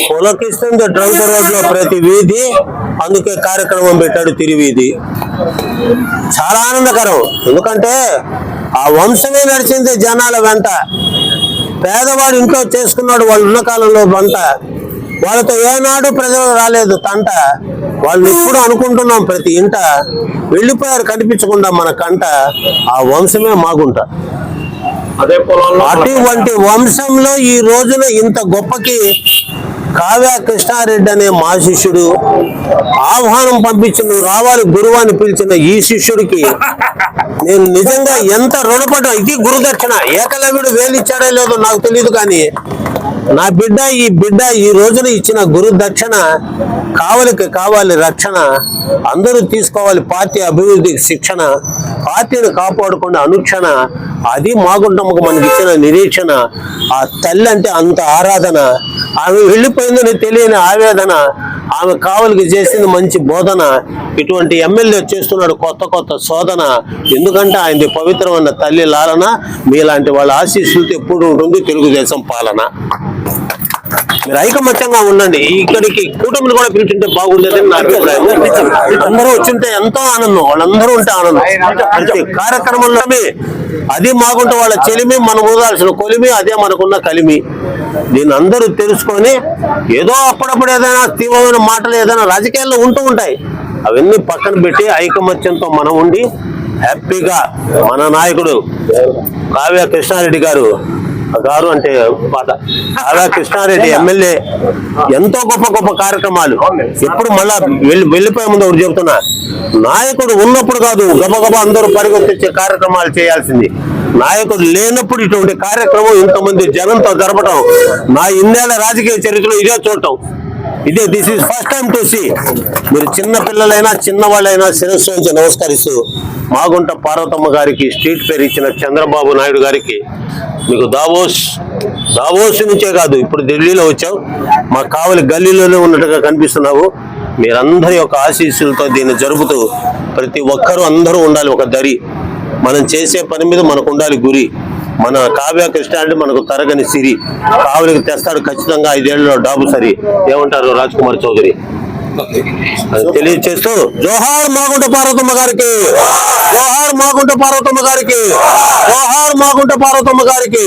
పులకిస్తుంది trunk road లో ప్రతి వీధి. అందుకే కార్యక్రమం పెట్టాడు తిరువీధి. చాలా ఆనందకరం. ఎందుకంటే ఆ వంశమే నడిచింది జనాల వెంట. పేదవాడు ఇంట్లో చేసుకున్నాడు వాళ్ళు ఉన్న కాలంలో వంట. వాళ్ళతో ఏనాడు ప్రజలు రాలేదు తంట. వాళ్ళు ఎప్పుడు అనుకుంటున్నాం ప్రతి ఇంట. వెళ్ళిపోయారు కనిపించకుండా మన కంట. ఆ వంశమే మాగుంట. అటువంటి వంశంలో ఈ రోజున ఇంత గొప్పకి కావ్య కృష్ణారెడ్డి అనే మా శిష్యుడు ఆహ్వానం పంపించి నువ్వు రావాలి గురువు అని పిలిచిన ఈ శిష్యుడికి నేను నిజంగా ఎంత రుణపడ్డా. ఇది గురుదక్షిణ. ఏకలవ్యుడు వేలిచ్చాడో లేదో నాకు తెలియదు, కానీ నా బిడ్డ ఈ రోజున ఇచ్చిన గురు దక్షిణ. కావలికి కావాలి రక్షణ. అందరూ తీసుకోవాలి పార్టీ అభివృద్ధికి శిక్షణ. పార్టీని కాపాడుకునే అనుక్షణ. అది మాగుంటమ్మకు మనకి ఇచ్చిన నిరీక్షణ. ఆ తల్లి అంటే అంత ఆరాధన. ఆమె వెళ్ళిపోయిందని తెలియని ఆవేదన. ఆమె కావలికి చేసింది మంచి బోధన. ఇటువంటి ఎమ్మెల్యే చేస్తున్నాడు కొత్త శోధన. ఎందుకంటే ఆయనది పవిత్రమైన తల్లి లాలన. మీలాంటి వాళ్ళ ఆశీస్సులతో ఎప్పుడు ఉంటుంది తెలుగుదేశం పాలన. మీరు ఐకమత్యంగా ఉండండి. ఇక్కడికి కూటమిని కూడా పిలిచింటే బాగుండేదని నా అభిప్రాయం. అందరూ వచ్చింటే ఎంతో ఆనందం. వాళ్ళందరూ ఉంటే ఆనందం. ప్రతి కార్యక్రమంలో అది మాగుంటే వాళ్ళ చెలిమి, మనం ఊదాల్సిన కొలిమి, అదే మనకున్న కలిమి. దీన్ని అందరూ తెలుసుకొని ఏదో అప్పుడప్పుడు ఏదైనా తీవ్రమైన మాటలు ఏదైనా రాజకీయాల్లో ఉంటూ ఉంటాయి. అవన్నీ పక్కన పెట్టి ఐకమత్యంతో మనం ఉండి హ్యాపీగా మన నాయకుడు కావ్య కృష్ణారెడ్డి గారు అంటే కావ్య కృష్ణారెడ్డి ఎమ్మెల్యే ఎంతో గొప్ప కార్యక్రమాలు. ఎప్పుడు మళ్ళా వెళ్ళిపోయే ముందు ఒకటి చెబుతున్నా, నాయకుడు ఉన్నప్పుడు కాదు గబగబా అందరూ పరిగెత్తించే కార్యక్రమాలు చేయాల్సింది. నాయకుడు లేనప్పుడు ఇటువంటి కార్యక్రమం ఇంతమంది జనంతో జరపడం నా ఇన్నేళ్ల రాజకీయ చరిత్రలో ఇదే చూడటం. This is first time to see. మీరు చిన్న పిల్లలైనా చిన్నవాళ్ళైనా శిరస్సు నుంచి నమస్కరిస్తూ మాగుంట పార్వతమ్మ గారికి స్ట్రీట్ పేరు ఇచ్చిన చంద్రబాబు నాయుడు గారికి మీకు దావోస్ నుంచే కాదు ఇప్పుడు ఢిల్లీలో వచ్చావు, మా కావలి గల్లీలోనే ఉన్నట్టుగా కనిపిస్తున్నావు. మీరందరి యొక్క ఆశీస్సులతో దీన్ని జరుపుతూ ప్రతి ఒక్కరూ అందరూ ఉండాలి ఒక దరి. మనం చేసే పని మీద మనకు ఉండాలి గురి. మన కావ్య కృష్ణారెడ్డి మనకు తరగని సిరి. కావలికి తెస్తాడు ఖచ్చితంగా 5 ఏళ్లలో డాబు సరి. ఏమంటారు రాజ్ కుమార్ చౌదరి? తెలియజేస్తూ జోహార్ మాగుంట పార్వతమ్మ గారికి, జోహార్ మాగుంట పార్వతమ్మ గారికి, జోహార్ మాగుంట పార్వతమ్మ గారికి.